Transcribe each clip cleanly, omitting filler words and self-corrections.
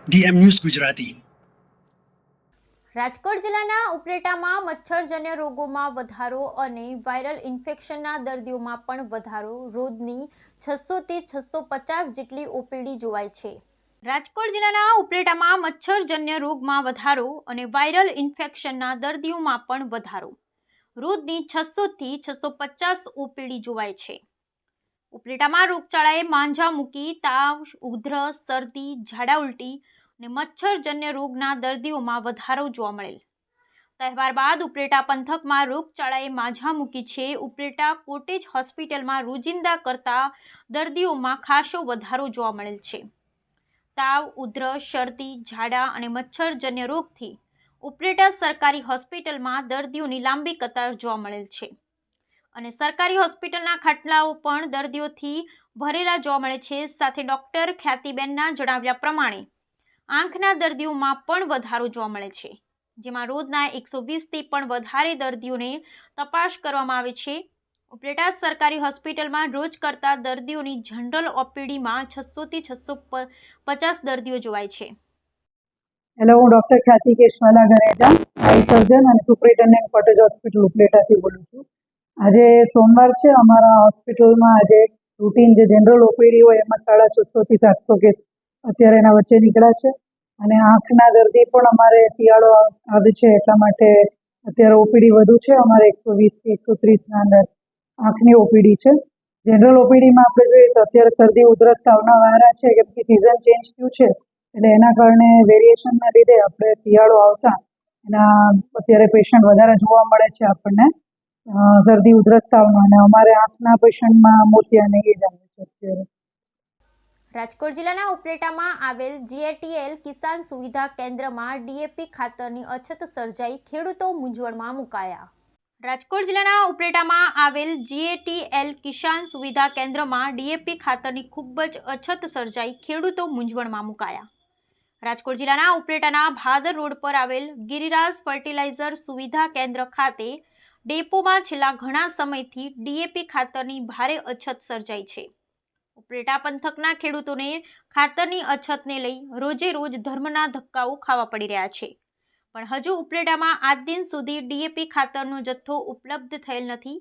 DM news Gujarati. Rajkot જિલ્લાના ઉપલેટામાં મચ્છરજન્ય રોગોમાં વધારો અને વાયરલ ઇન્ફેક્શનના દર્દીઓમાં પણ વધારો। રોજની 600 થી 650 જેટલી ઓપીડી જોવાય છે। રાજકોટ જિલ્લાના ઉપલેટામાં મચ્છરજન્ય રોગમાં વધારો અને વાયરલ ઇન્ફેક્શનના દર્દીઓમાં પણ વધારો। રોજની 600 થી 650 ઓપીડી જોવાય છે। ઉપલેટામાં રોગચાળાએ માંજા મૂકી તાવ, ઉધરસ, શરદી, ઝાડા ઉલટી અને મચ્છરજન્ય રોગના દર્દીઓમાં વધારો જોવા મળેલ। તહેવાર બાદ ઉપલેટા પંથકમાં રોગચાળાએ માંજા મૂકી છે। ઉપલેટા કોટેજ હોસ્પિટલમાં રોજિંદા કરતા દર્દીઓમાં ખાસો વધારો જોવા મળેલ છે। તાવ, ઉધરસ, શરદી, ઝાડા અને મચ્છરજન્ય રોગથી ઉપલેટા સરકારી હોસ્પિટલમાં દર્દીઓની લાંબી કતાર જોવા મળેલ છે અને સરકારી હોસ્પિટલના ખાટલાઓ પણ દર્દીઓથી ભરેલા જોવા મળે છે। સાથે ડોક્ટર ખ્યાતિબેનના જણાવ્યા પ્રમાણે આંખના દર્દીઓમાં પણ વધારો જોવા મળે છે, જેમાં રોજના 120થી પણ વધારે દર્દીઓને તપાસ કરવામાં આવે છે। ઉપલેટા સરકારી હોસ્પિટલમાં રોજ કરતા દર્દીઓની જનરલ ઓપીડીમાં 600 થી 650 દર્દીઓ જોવાય છે। હેલો, હું ડૉક્ટર ખ્યાતિ કેશવાલા ગરેજા, આઈ સર્જન અને સુપ્રિન્ટેન્ડન્ટ કોટેજ હોસ્પિટલ ઉપલેટાથી બોલું છું। આજે સોમવાર છે। અમારા હોસ્પિટલમાં આજે રૂટીન જે જનરલ ઓપીડી હોય એમાં 650 થી 700 કેસ અત્યારે એના વચ્ચે નીકળ્યા છે અને આંખના દર્દી પણ અમારે શિયાળો આવે છે એટલા માટે અત્યારે ઓપીડી વધુ છે। અમારે 120 થી 130ના અંદર આંખની ઓપીડી છે। જનરલ ઓપીડીમાં આપણે જોઈએ તો અત્યારે શરદી, ઉધરસ, તાવના વાયરા છે કેમ કે સિઝન ચેન્જ થયું છે એટલે એના કારણે વેરિએશનના લીધે આપણે શિયાળો આવતા એના અત્યારે પેશન્ટ વધારે જોવા મળે છે આપણને શરદી, ઉધરસ, તાવનો, અને અમારે આંખના પેશન્ટમાં મોતિયાને એ જ આવે છે અત્યારે। રાજકોટ જિલ્લાના ઉપલેટામાં આવેલ GATL કિસાન સુવિધા કેન્દ્રમાં DAP ખાતરની અછત સર્જાઈ, ખેડૂતો મૂંઝવણમાં મુકાયા। રાજકોટ જિલ્લાના ઉપલેટામાં આવેલ GATL કિસાન સુવિધા કેન્દ્રમાં DAP ખાતરની ખૂબ જ અછત સર્જાઈ, ખેડૂતો મૂંઝવણમાં મુકાયા। રાજકોટ જિલ્લાના ઉપલેટાના ભાદર રોડ પર આવેલ ગિરિરાજ ફર્ટિલાઇઝર સુવિધા કેન્દ્ર ખાતે ડેપોમાં છેલ્લા ઘણા સમયથી DAP ખાતરની ભારે અછત સર્જાઈ છે। ઉપલેટા પંથકના ખેડૂતોને ખાતરની અછતને લઈ રોજે રોજ ધર્મના ધક્કાઓ ખાવા પડી રહ્યા છે, પણ હજુ ઉપલેટામાં આજ દિન સુધી DAP ખાતરનો જથ્થો ઉપલબ્ધ થયેલ નથી।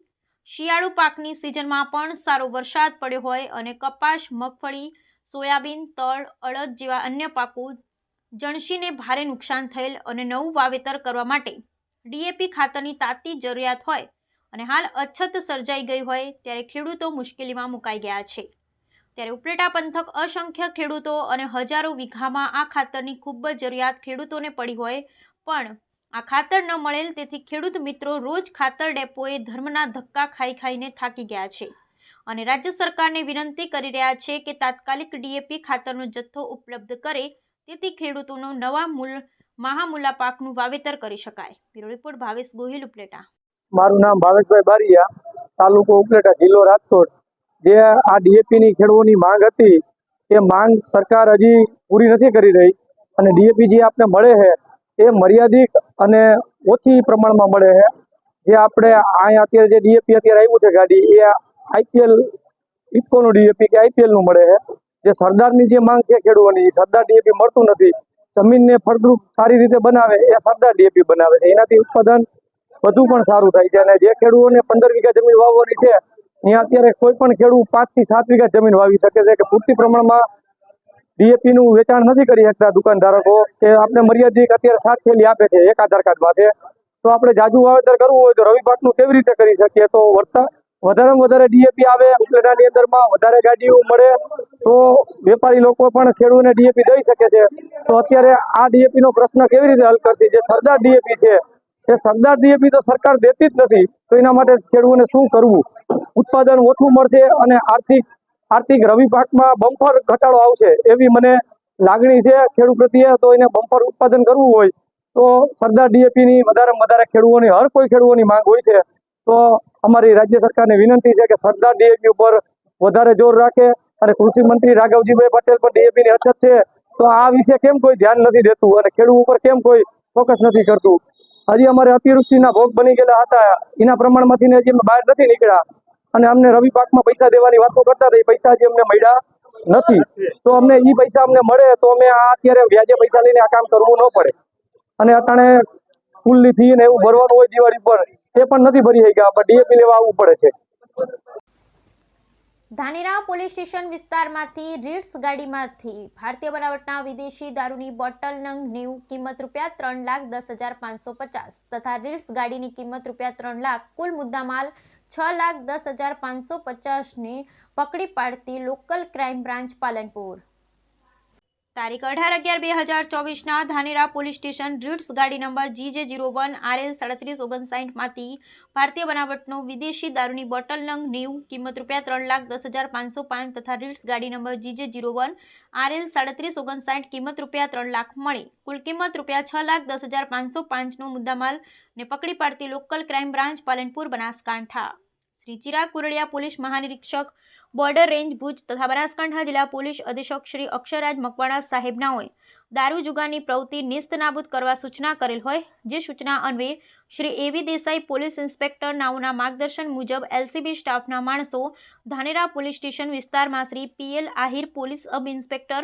શિયાળુ પાકની સિઝનમાં પણ સારો વરસાદ પડ્યો હોય અને કપાસ, મગફળી, સોયાબીન, તલ, અડદ જેવા અન્ય પાકો જણસીને ભારે નુકસાન થયેલ અને નવું વાવેતર કરવા માટે DAP ખાતરની તાતી જરૂરિયાત હોય અને હાલ અછત સર્જાઈ ગઈ હોય ત્યારે ખેડૂતો મુશ્કેલીમાં મુકાઈ ગયા છે। ત્યારે ઉપલેટા પંથક અસંખ્ય ખેડૂતો અને હજારો વીઘામાં આ ખાતરની ખૂબ જ જરૂરિયાત ખેડૂતોને પડી હોય પણ આ ખાતર ન મળેલ તેથી ખેડૂત મિત્રો રોજ ખાતર ડેપોએ ધર્મના ધક્કા ખાઈ ખાઈને થાકી ગયા છે અને રાજ્ય સરકારને વિનંતી કરી રહ્યા છે કે તાત્કાલિક DAP ખાતરનો જથ્થો ઉપલબ્ધ કરે તેથી ખેડૂતોનો નવા મહામૂલા પાકનું વાવેતર કરી શકાય। Bureau report Bhavesh Gohil, Upleta. મારું નામ ભાવેશભાઈ બારિયા, તાલુકો ઉપલેટા, જિલ્લો રાજકોટ। જે આ DAPની ખેડૂતોની માંગ હતી એ માંગ સરકાર હજી પૂરી નથી કરી રહી અને DAP જે આપણે મળે છે એ મર્યાદિત અને ઓછી પ્રમાણમાં મળે છે। જે આપણે અહીંયા અત્યારે જે DAP અત્યારે આવ્યું છે ગાડી એ IPL ઇફકોનું DAP કે IPLનું મળે છે। જે સરદારની જે માંગ છે ખેડૂતોની, સરદાર DAP મળતું નથી। જમીનને ફળદ્રુપ સારી રીતે બનાવે એ સરદાર DAP બનાવે છે, એનાથી ઉત્પાદન વધુ પણ સારું થાય છે અને જે ખેડૂતોને 15 વીઘા જમીન વાવવાની છે ત્યાં અત્યારે કોઈ પણ ખેડૂત 5 થી 7 વીઘા જમીન વાવી શકે છે કે પૂરતી પ્રમાણમાં DAPનું વેચાણ નથી કરી શકતા દુકાનધારકો કે આપણે મર્યાદિત અત્યારે 7 થેલી આપે છે એક આધાર કાર્ડ માટે। તો આપણે જાજુ વાવેતર કરવું હોય તો રવિ પાકનું કેવી રીતે કરી શકીએ? તો વધારેમાં વધારે DAP આવે, ઉપલેટાની અંદરમાં વધારે ગાડીઓ મળે તો વેપારી લોકો પણ ખેડૂતોને DAP દઈ શકે છે। તો અત્યારે આ DAPનો પ્રશ્ન કેવી રીતે હલ કરશે? જે સરદાર DAP છે એ સરદાર DAP તો સરકાર દેતી જ નથી, તો એના માટે ખેડૂતોને શું કરવું? ઉત્પાદન ઓછું મળશે અને આર્થિક રવિ પાકમાં બમ્પર ઘટાડો આવશે એવી મને લાગણી છે ખેડૂત પ્રત્યે। તો એને બમ્પર ઉત્પાદન કરવું હોય તો સરદાર DAPની વધારેમાં વધારે ખેડૂતોની હર કોઈ ખેડૂતોની માંગ હોય છે। તો અમારી રાજ્ય સરકારને વિનંતી છે કે સરદાર DAP ઉપર વધારે જોર રાખે અને કૃષિ મંત્રી રાઘવજીભાઈ પટેલ પર DAPની અછત છે તો આ વિશે કેમ કોઈ ધ્યાન નથી દેતું અને ખેડૂત ઉપર કેમ કોઈ ફોકસ નથી કરતું? હજી અમારે અતિવૃષ્ટિના ભોગ બની ગયેલા હતા એના પ્રમાણમાંથી હજી અમે બહાર નથી નીકળ્યા અને અમને રવિ પાકમાં પૈસા દેવાની વાતો કરતા હતા, એ પૈસા હજી અમને મળ્યા નથી, તો અમને એ પૈસા અમને મળે તો અમે આ અત્યારે વ્યાજે પૈસા લઈને આ કામ કરવું ન પડે. અને અટાણે સ્કૂલની ફી ને એવું ભરવાનું હોય દિવાળી પર, એ પણ નથી ભરી શક્યા, પણ ડીએપી લેવા આવવું પડે છે. ધાનેરા પોલીસ સ્ટેશન વિસ્તારમાંથી રીટ્સ ગાડીમાંથી ભારતીય બનાવટના વિદેશી દારૂની બોટલ નંગ 90 કિંમત ₹3,10,550 તથા રીટ્સ ગાડીની કિંમત ₹3 લાખ કુલ મુદ્દામાલ ₹6,10,550 ને પકડી પાડતી લોકલ ક્રાઇમ બ્રાન્ચ પાલનપુર. તારીખ 18/11/2024 ધાનેરા પોલીસ સ્ટેશન રીટ્સ ગાડી નંબર GJ01 RL 3759 માંથી ભારતીય બનાવટનો વિદેશી દારૂની બોટલ નંગ 90 કિંમત ₹3,10,505 તથા રીટ્સ ગાડી નંબર GJ01 RL 3759 કિંમત ₹3 લાખ મળી કુલ કિંમત ₹6,10,505 નો મુદ્દામાલ ને પકડી પાડતી local crime branch Palanpur Banaskantha. Shri Chirag Kurdiya police મહાનિરીક્ષક બોર્ડર રેન્જ ભુજ તથા બનાસકાંઠા જિલ્લા પોલીસ અધિક્ષક શ્રી અક્ષરરાજ મકવાણા સાહેબનાઓએ દારૂ જુગારની પ્રવૃત્તિ નિસ્તનાબૂદ કરવા સૂચના કરેલ હોય, જે સૂચના અન્વયે શ્રી એવી દેસાઈ પોલીસ ઇન્સ્પેક્ટર નાઓના માર્ગદર્શન મુજબ એલસીબી સ્ટાફના માણસો ધાનેરા પોલીસ સ્ટેશન વિસ્તારમાં Shri PL Ahir police sub inspector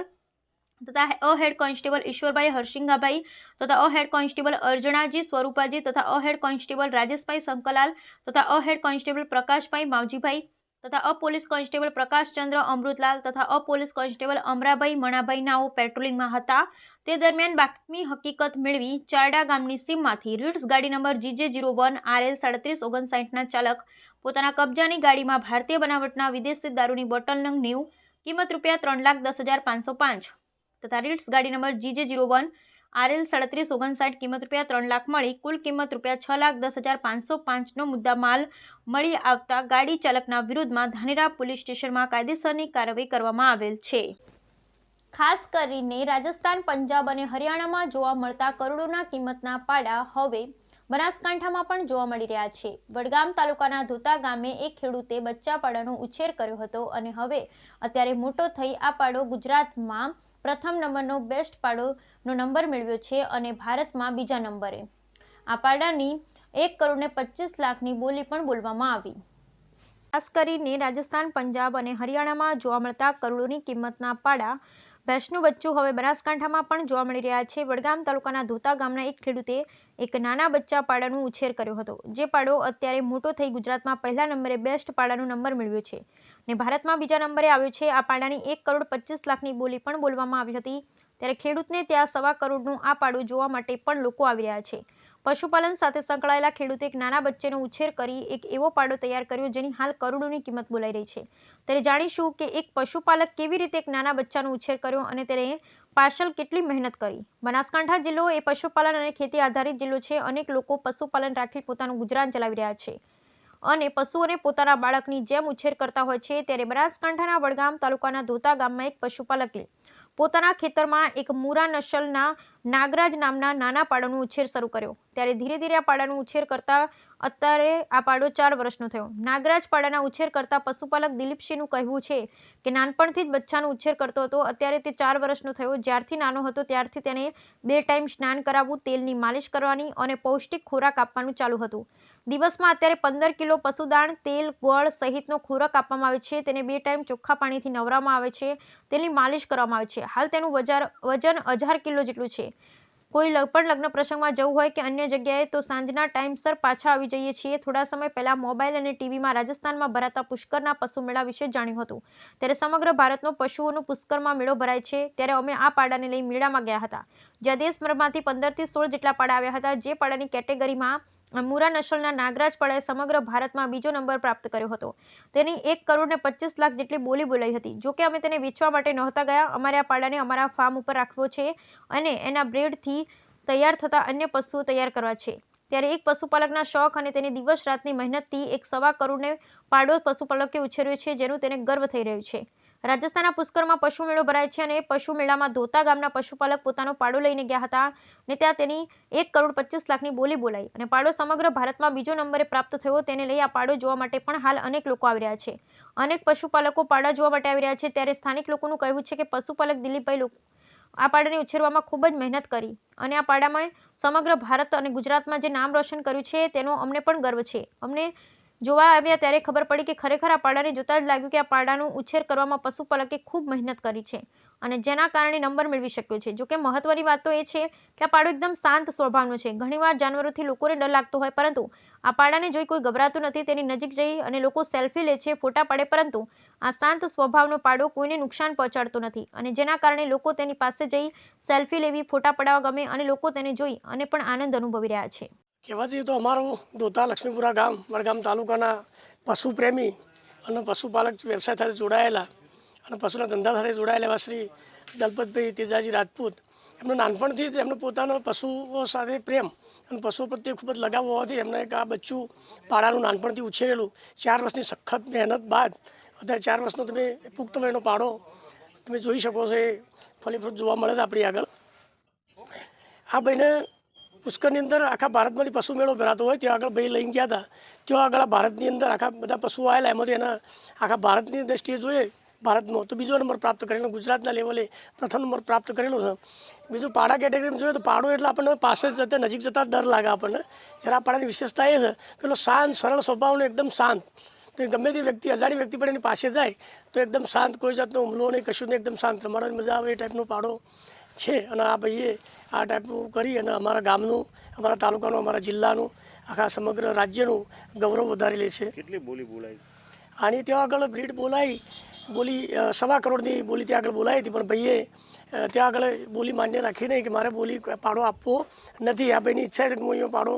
તથા હેડ કોન્સ્ટેબલ ઈશ્વરભાઈ હરસિંગાભાઈ તથા હેડ કોન્સ્ટેબલ અર્જણાજી સ્વરૂપાજી તથા હેડ કોન્સ્ટેબલ રાજેશભાઈ શંકરલાલ તથા હેડ કોન્સ્ટેબલ પ્રકાશભાઈ માવજીભાઈ તથા પોલીસ કોન્સ્ટેબલ પ્રકાશચંદ્ર અમૃતલાલ તથા પોલીસ કોન્સ્ટેબલ અમરાભાઈ મણાભાઈ નાઓ પેટ્રોલિંગમાં હતા. તે દરમિયાન બાતમી હકીકત મેળવી ચારડા ગામની સીમમાંથી રીટ્સ ગાડી નંબર GJ01 RL 3759 ચાલક પોતાના કબજાની ગાડીમાં ભારતીય બનાવટના વિદેશી દારૂની બોટલ નંગ 90 કિંમત ₹3,10,505 તથા રીટ્સ ગાડી નંબર GJ01 RL 3759 કિંમત ₹3 લાખ મળી કુલ કિંમત ₹6,10,505 નો મુદ્દા માલ મળી આવતા ગાડી ચાલકના વિરુદ્ધમાં ધાનેરા પોલીસ સ્ટેશનમાં કાયદેસરની કાર્યવાહી કરવામાં આવેલ છે. ખાસ કરીને રાજસ્થાન, પંજાબ અને હરિયાણામાં જોવા મળતા કરોડોના કિંમતના પાડા હવે બનાસકાંઠામાં પણ જોવા મળી રહ્યા છે. વડગામ તાલુકાના ધોતા ગામે એક ખેડૂતે બચ્ચા પાડાનો ઉછેર કર્યો હતો અને હવે અત્યારે મોટો થઈ આ પાડો ગુજરાતમાં પ્રથમ નંબરનો બેસ્ટ પાડોનો નંબર મેળવ્યો છે અને ભારતમાં બીજા નંબરે. આ પાડાની 1,25 લાખની બોલી પણ બોલવામાં આવી. ખાસ કરીને રાજસ્થાન, પંજાબ અને હરિયાણામાં જોવા મળતા કરોડોની કિંમતના પાડા ભેંસનું બચ્ચું હવે બનાસકાંઠામાં પણ જોવા મળી રહ્યા છે. વડગામ તાલુકાના ધોતા ગામના એક ખેડૂતે એક નાના બચ્ચા પાડાનો ઉછેર કર્યો હતો, જે પાડો અત્યારે મોટો થઈ ગુજરાતમાં પહેલા નંબરે બેસ્ટ પાડાનો નંબર મેળવ્યો છે ને ભારતમાં બીજા નંબરે આવ્યો છે. આ પાડાની 1,25 લાખની બોલી પણ બોલવામાં આવી હતી. ત્યારે ખેડૂતને ત્યાં 1.25 કરોડનું આ પાડું જોવા માટે પણ લોકો આવી રહ્યા છે. પશુપાલન સાથે સંકળાયેલા ખેડૂતે એક નાના બચ્ચેનો ઉછેર કરી એક એવો પાડો તૈયાર કર્યો જેની હાલ કરોડોની કિંમત બોલાઈ રહી છે. ત્યારે જાણીશું કે એક પશુપાલક કેવી રીતે એક નાના બચ્ચાનો ઉછેર કર્યો અને તેને પાછળ કેટલી મહેનત કરી. બનાસકાંઠા જિલ્લો એ પશુપાલન અને ખેતી આધારિત જિલ્લો છે. અનેક લોકો પશુપાલન રાખી પોતાનું ગુજરાન ચલાવી રહ્યા છે અને પશુઓને પોતાના બાળકની જેમ ઉછેર કરતા હોય છે. ત્યારે બનાસકાંઠાના વડગામ તાલુકાના ધોતા ગામમાં એક પશુપાલકે પોતાના ખેતરમાં એક મુરા નસલના નાગરાજ નામના નાના પાડાનો ઉછેર શરૂ કર્યો. ત્યારે ધીરે ધીરે આ પાડાનો ઉછેર કરતા અત્યારે આ પાડો 4 વર્ષનો થયો. નાગરાજ પાડાના ઉછેર કરતા પશુપાલક દિલીપસિંહનું કહેવું છે કે નાનપણથી જ બચ્ચાનો ઉછેર કરતો હતો. અત્યારે તે 4 વર્ષનો થયો. જ્યારથી નાનો હતો ત્યારથી તેને 2 ટાઈમ સ્નાન કરાવવું, તેલની માલિશ કરવાની અને પૌષ્ટિક ખોરાક આપવાનું ચાલુ હતું. દિવસમાં અત્યારે 15 કિલો પશુદાણ, તેલ, ગોળ સહિતનો ખોરાક આપવામાં આવે છે. તેને 2 ટાઈમ ચોખ્ખા પાણીથી નવરાવવામાં આવે છે, તેની માલિશ કરવામાં આવે છે. હાલ તેનું વજન 1000 કિલો જેટલું છે. કોઈ પણ લગ્ન પ્રસંગમાં જવું હોય કે અન્ય જગ્યાએ તો સાંજના ટાઈમસર પાછા આવી જઈએ છીએ. થોડા સમય પહેલા મોબાઈલ અને ટીવીમાં રાજસ્થાનમાં ભરાતા પુષ્કરના પશુ મેળા વિશે જાણ્યું હતું. ત્યારે સમગ્ર ભારતનો પશુઓનો પુષ્કરમાં મેળો ભરાય છે. ત્યારે અમે આ પાડાને લઈ મેળામાં ગયા હતા, જ્યાં દેશભરમાંથી 15 થી 16 જેટલા પાડા આવ્યા હતા. જે પાડાની કેટેગરીમાં મુરા નસલના નાગરાજ પાડાએ સમગ્ર ભારતમાં બીજો નંબર પ્રાપ્ત કર્યો હતો. તેની 1,25 લાખ જેટલી બોલી બોલાઈ હતી. જોકે અમે તેને વેચવા માટે નહોતા ગયા. અમારે આ પાડાને અમારા ફાર્મ ઉપર રાખવો છે અને એના બ્રેડથી તૈયાર થતા અન્ય પશુઓ તૈયાર કરવા છે. ત્યારે એક પશુપાલકના શોખ અને તેની દિવસ રાતની મહેનતથી 1.25 કરોડને પાડો પશુપાલકે ઉછેર્યો છે, જેનું તેને ગર્વ થઈ રહ્યું છે. રાજસ્થાનના પુષ્કરમાં પશુ મેળો ભરાય છે અને પશુ મેળામાં ધોતા ગામના પશુપાલક પોતાનો પાડો લઈને ગયા હતા અને ત્યાં તેની 1,25 લાખની બોલી બોલાઈ અને પાડો સમગ્ર ભારતમાં બીજો નંબરે પ્રાપ્ત થયો. તેને લઈ આ પાડો જોવા માટે પણ હાલ અનેક લોકો આવી રહ્યા છે. અનેક પશુપાલકો પાડા જોવા માટે આવી રહ્યા છે. ત્યારે સ્થાનિક લોકોનું કહેવું છે કે પશુપાલક દિલીપભાઈ આ પાડાને ઉછેરવામાં ખૂબ જ મહેનત કરી અને આ પાડામાં સમગ્ર ભારત અને ગુજરાતમાં જે નામ રોશન કર્યું છે તેનો અમને પણ ગર્વ છે. અમને જોવા આવ્યા ત્યારે ખબર પડી કે ખરેખર આ પાડાને જોતાં જ લાગ્યું કે આ પાડાનો ઉછેર કરવામાં પશુપાલકે ખૂબ મહેનત કરી છે અને જેના કારણે નંબર મેળવી શક્યો છે. જોકે મહત્વની વાત તો એ છે કે આ પાડો એકદમ શાંત સ્વભાવનો છે. ઘણીવાર જાનવરોથી લોકોને ડર લાગતો હોય, પરંતુ આ પાડાને જોઈ કોઈ ગભરાતું નથી. તેની નજીક જઈ અને લોકો સેલ્ફી લે છે, ફોટા પાડે, પરંતુ આ શાંત સ્વભાવનો પાડો કોઈને નુકસાન પહોંચાડતો નથી અને જેના કારણે લોકો તેની પાસે જઈ સેલ્ફી લેવી, ફોટા પડાવવા ગમે અને લોકો તેને જોઈ અને પણ આનંદ અનુભવી રહ્યા છે. કહેવા જઈએ તો અમારું દોતા લક્ષ્મીપુરા ગામ વડગામ તાલુકાના પશુ પ્રેમી અને પશુપાલક વ્યવસાય સાથે જોડાયેલા અને પશુના ધંધા સાથે જોડાયેલા એવા શ્રી દલપતભાઈ તેજાજી રાજપૂત, એમનું નાનપણથી જ એમનો પોતાનો પશુઓ સાથે પ્રેમ અને પશુઓ પ્રત્યે ખૂબ જ લગાવ હોવાથી એમને એક આ બચ્ચું પાડાનું નાનપણથી ઉછેરેલું. 4 વર્ષની સખત મહેનત બાદ અત્યારે 4 વર્ષનો તમે પુખ્ત વયનો પાડો તમે જોઈ શકો છો. એ ફલીફ્રૂટ જોવા મળે છે આપણી આગળ. આ ભાઈને પુષ્કરની અંદર આખા ભારતમાંથી પશુ મેળો ભરાતો હોય ત્યાં આગળ ભાઈ લઈને ગયા હતા. ત્યાં આગળ ભારતની અંદર આખા બધા પશુઓ આવેલા, એમાંથી એના આખા ભારતની દ્રષ્ટિએ જોઈએ ભારતમાં તો બીજો નંબર પ્રાપ્ત કરેલો, ગુજરાતના લેવલે પ્રથમ નંબર પ્રાપ્ત કરેલો છે. બીજું પાડા કેટેગરીમાં જોઈએ તો પાડો એટલે આપણને પાસે જતા નજીક જતાં ડર લાગે આપણને. જ્યારે આ પાડાની વિશેષતા એ છે કે પેલો શાંત સરળ સ્વભાવનો, એકદમ શાંત. તો ગમે તે વ્યક્તિ, અજાણી વ્યક્તિ પણ એની પાસે જાય તો એકદમ શાંત, કોઈ જાતનો હુમલો નહીં, કશું નહીં, એકદમ શાંત, રમાડવાની મજા આવે એ ટાઈપનો પાડો છે. અને આ ભાઈએ આ ટાઈપનું કરી અને અમારા ગામનું, અમારા તાલુકાનું, અમારા જિલ્લાનું, આખા સમગ્ર રાજ્યનું ગૌરવ વધારી લે છે. કેટલી બોલી બોલાઈ? આની ત્યાં આગળ બ્રીડ બોલી 1.25 કરોડની બોલી ત્યાં આગળ બોલાઈ હતી, પણ ભાઈએ ત્યાં આગળ બોલી માન્ય રાખી નહીં કે મારે બોલી પાડો આપવો નથી. આ ભાઈની ઈચ્છા છે કે હું અહીંયા પાડો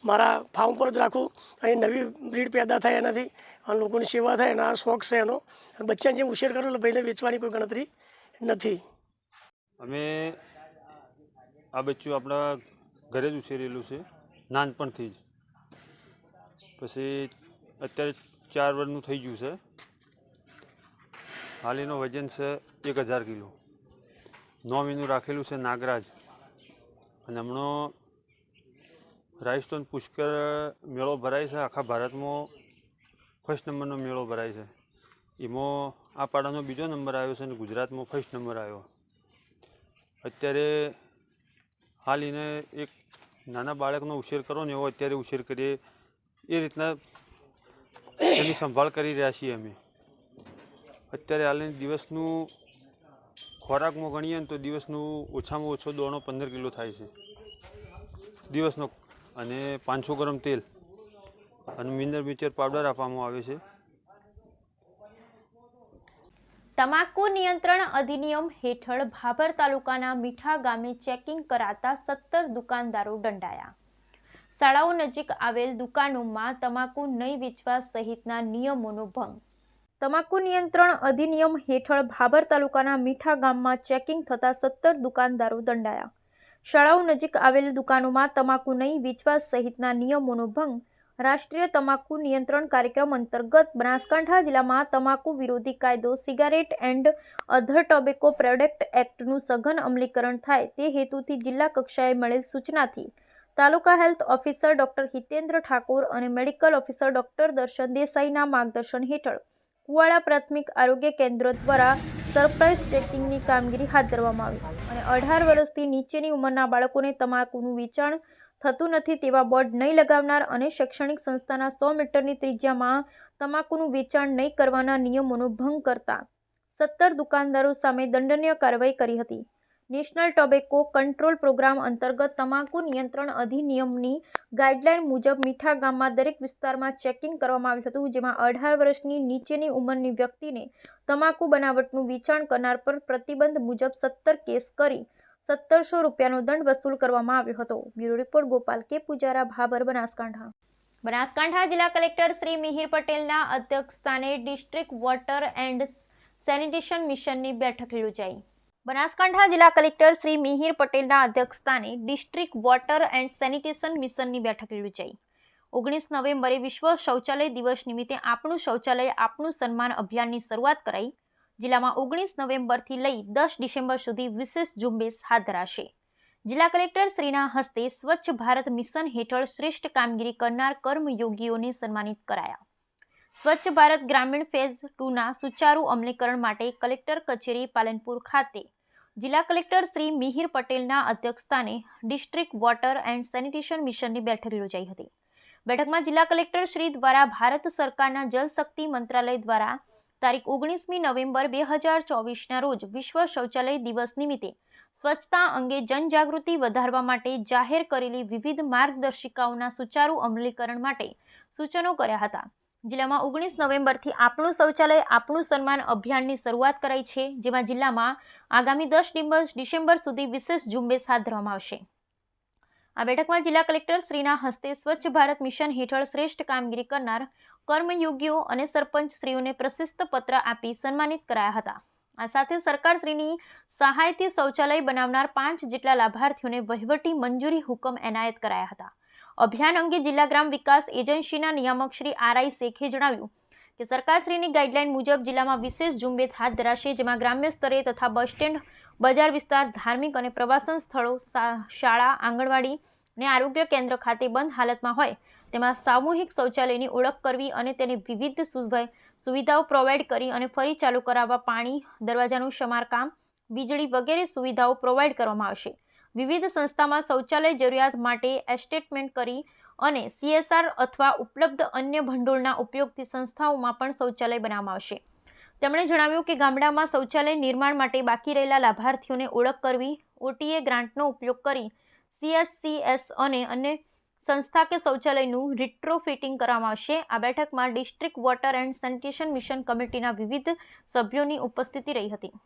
મારા ફાર્મ પર જ રાખું અને નવી બ્રીડ પેદા થાય એનાથી અને લોકોની સેવા થાય, એના શોખ છે એનો. અને બચ્ચાને જેમ ઉછેર કરો એટલે ભાઈને વેચવાની કોઈ ગણતરી નથી. અમે આ બચ્ચું આપણા ઘરે જ ઉછેરેલું છે નાનપણથી જ. પછી અત્યારે 4 વર્ષનું થઈ ગયું છે. હાલ એનું વજન છે 1000 કિલો. નોમ એનું રાખેલું છે નાગરાજ. અને હમણાં રાજસ્થાન પુષ્કર મેળો ભરાય છે, આખા ભારતમાં ફર્સ્ટ નંબરનો મેળો ભરાય છે. એમાં આ પાડાનો બીજો નંબર આવ્યો છે અને ગુજરાતમાં ફર્સ્ટ નંબર આવ્યો. અત્યારે હાલ એને એક નાના બાળકનો ઉછેર કરો ને એવો અત્યારે ઉછેર કરીએ એ રીતના એની સંભાળ કરી રહ્યા છીએ અમે. અત્યારે હાલ દિવસનું ખોરાકમાં ગણીએ ને તો દિવસનું ઓછામાં ઓછો દોણો 15 કિલો થાય છે દિવસનો, અને 500 ગ્રામ તેલ અને મિક્સર પાવડર આપવામાં આવે છે. તમાકુ નિયંત્રણ અધિનિયમ હેઠળ ભાભર તાલુકાના મીઠા ગામે ચેકિંગ કરાતા 17 દુકાનદારો દંડાયા. શાળાઓ નજીક આવેલ દુકાનોમાં તમાકુ નહીં વેચવા સહિતના નિયમોનો ભંગ. તમાકુ નિયંત્રણ અધિનિયમ હેઠળ ભાભર તાલુકાના મીઠા ગામમાં ચેકિંગ થતા 17 દુકાનદારો દંડાયા. શાળાઓ નજીક આવેલ દુકાનોમાં તમાકુ નહીં વેચવા સહિતના નિયમોનો ભંગ. રાષ્ટ્રીય તમાકુ નિયંત્રણ કાર્યક્રમ અંતર્ગત બનાસકાંઠા જિલ્લામાં તમાકુ વિરોધી કાયદો, cigarette and other tobacco product એક્ટનું સઘન અમલીકરણ થાય તે હેતુથી જિલ્લા કક્ષાએ મળેલ સૂચનાથી તાલુકા health officer doctor Hitendra Thakor અને મેડિકલ ઓફિસર ડોક્ટર દર્શન દેસાઈના માર્ગદર્શન હેઠળ કુવાડા પ્રાથમિક આરોગ્ય કેન્દ્ર દ્વારા સરપ્રાઇઝ ચેકિંગની કામગીરી હાથ ધરવામાં આવી અને 18 વર્ષથી નીચેની ઉંમરના બાળકોને તમાકુનું વેચાણ થતું નથી તેવા બોર્ડ નહીં લગાવનાર અને શૈક્ષણિક સંસ્થાના 100 મીટરની ત્રિજ્યામાં તમાકુનું વેચાણ નહીં કરવાના નિયમોનો ભંગ કરતા 17 દુકાનદારો સામે દંડનીય કાર્યવાહી કરી હતી. નેશનલ ટોબેકો કંટ્રોલ પ્રોગ્રામ અંતર્ગત તમાકુ નિયંત્રણ અધિનિયમની ગાઈડલાઈન મુજબ મીઠા ગામમાં દરેક વિસ્તારમાં ચેકિંગ કરવામાં આવ્યું હતું, જેમાં 18 વર્ષની નીચેની ઉંમરની વ્યક્તિને તમાકુ બનાવટનું વેચાણ કરનાર પર પ્રતિબંધ મુજબ 17 કેસ કરી 1700 રૂપિયાનો દંડ વસૂલ કરવામાં આવ્યો હતો. બ્યુરો રિપોર્ટ ગોપાલ કે પૂજારા, ભાભર, બનાસકાંઠા. બનાસકાંઠા જિલ્લા કલેક્ટર શ્રી મિહિર પટેલના અધ્યક્ષસ્થાને ડિસ્ટ્રિક્ટ વોટર એન્ડ સેનિટેશન મિશનની બેઠક યોજાઈ. બનાસકાંઠા જિલ્લા કલેક્ટર શ્રી મિહિર પટેલના અધ્યક્ષસ્થાને ડિસ્ટ્રિક્ટ વોટર એન્ડ સેનિટેશન મિશનની બેઠક યોજાઈ. 19 નવેમ્બરે વિશ્વ શૌચાલય દિવસ નિમિત્તે આપણું શૌચાલય આપણું સન્માન અભિયાનની શરૂઆત કરાઈ. જિલ્લામાં 19 નવેમ્બરથી લઈ 10 ડિસેમ્બર સુધી વિશેષ ઝુંબેશ હાથ ધરાશે. જિલ્લા કલેક્ટર શ્રીના હસ્તે સ્વચ્છ ભારત મિશન હેઠળ શ્રેષ્ઠ કામગીરી કરનાર કર્મયોગીઓને સન્માનિત કરાયા. સ્વચ્છ ભારત ગ્રામીણ ફેઝ 2ના સુચારુ અમલીકરણ માટે કલેક્ટર કચેરી પાલનપુર ખાતે જિલ્લા કલેક્ટર શ્રી મિહિર પટેલના અધ્યક્ષસ્થાને ડિસ્ટ્રિક્ટ વોટર એન્ડ સેનિટેશન મિશનની બેઠક યોજાઈ હતી. બેઠકમાં જિલ્લા કલેક્ટર શ્રી દ્વારા ભારત સરકારના જલ શક્તિ મંત્રાલય દ્વારા તારીખ 19મી નવેમ્બર 2024ના રોજ વિશ્વ શૌચાલય દિવસ નિમિત્તે સ્વચ્છતા અંગે જનજાગૃતિ વધારવા માટે જાહેર કરેલી વિવિધ માર્ગદર્શિકાઓના સુચારુ અમલીકરણ માટે સૂચનો કર્યા હતા. જિલ્લામાં 19 નવેમ્બરથી આપણું શૌચાલય આપણું સન્માન અભિયાનની શરૂઆત કરાઈ છે, જેમાં જિલ્લામાં આગામી 10 ડિસેમ્બર સુધી વિશેષ ઝુંબેશ હાથ ધરવામાં આવશે. આ બેઠકમાં જિલ્લા કલેક્ટર શ્રીના હસ્તે સ્વચ્છ ભારત મિશન હેઠળ શ્રેષ્ઠ કામગીરી કરનાર કર્મયોગીઓ અને સરપંચ શ્રીઓને પ્રશસ્ત પત્ર આપી સન્માનિત કરાયા હતા. આ સાથે સરકારશ્રીની સહાયથી શૌચાલય બનાવનાર 5 જેટલા લાભાર્થીઓને વહીવટી મંજૂરી હુકમ એનાયત કરાયા હતા. અભિયાન અંગે જિલ્લા ગ્રામ વિકાસ એજન્સીના નિયામક શ્રી આર.આઈ. શેખે જણાવ્યું કે સરકારશ્રીની ગાઈડલાઈન મુજબ જિલ્લામાં વિશેષ ઝુંબેશ હાથ ધરાશે, જેમાં ગ્રામ્ય સ્તરે તથા બસ સ્ટેન્ડ, બજાર વિસ્તાર, ધાર્મિક અને પ્રવાસન સ્થળો, શાળા, આંગણવાડી અને આરોગ્ય કેન્દ્ર ખાતે બંધ હાલતમાં હોય તેમાં સામૂહિક શૌચાલયની ઓળખ કરવી અને તેને વિવિધ સુવિધાઓ પ્રોવાઈડ કરી અને ફરી ચાલુ કરાવવા પાણી, દરવાજાનું સમારકામ, વીજળી વગેરે સુવિધાઓ પ્રોવાઈડ કરવામાં આવશે. વિવિધ સંસ્થામાં શૌચાલય જરૂરિયાત માટે એસ્ટેટમેન્ટ કરી અને CSR અથવા ઉપલબ્ધ અન્ય ભંડોળના ઉપયોગથી સંસ્થાઓમાં પણ શૌચાલય બનાવવામાં આવશે. તેમણે જણાવ્યું કે ગામડામાં શૌચાલય નિર્માણ માટે બાકી રહેલા લાભાર્થીઓને ઓળખ કરવી, OTA ગ્રાન્ટનો ઉપયોગ કરી CSCS અને અન્ય સંસ્થા કે શૌચાલયનું રિટ્રોફિટિંગ કરવામાં આવશે. આ બેઠકમાં district water and sanitation mission કમિટીના વિવિધ સભ્યોની ઉપસ્થિતિ રહી હતી.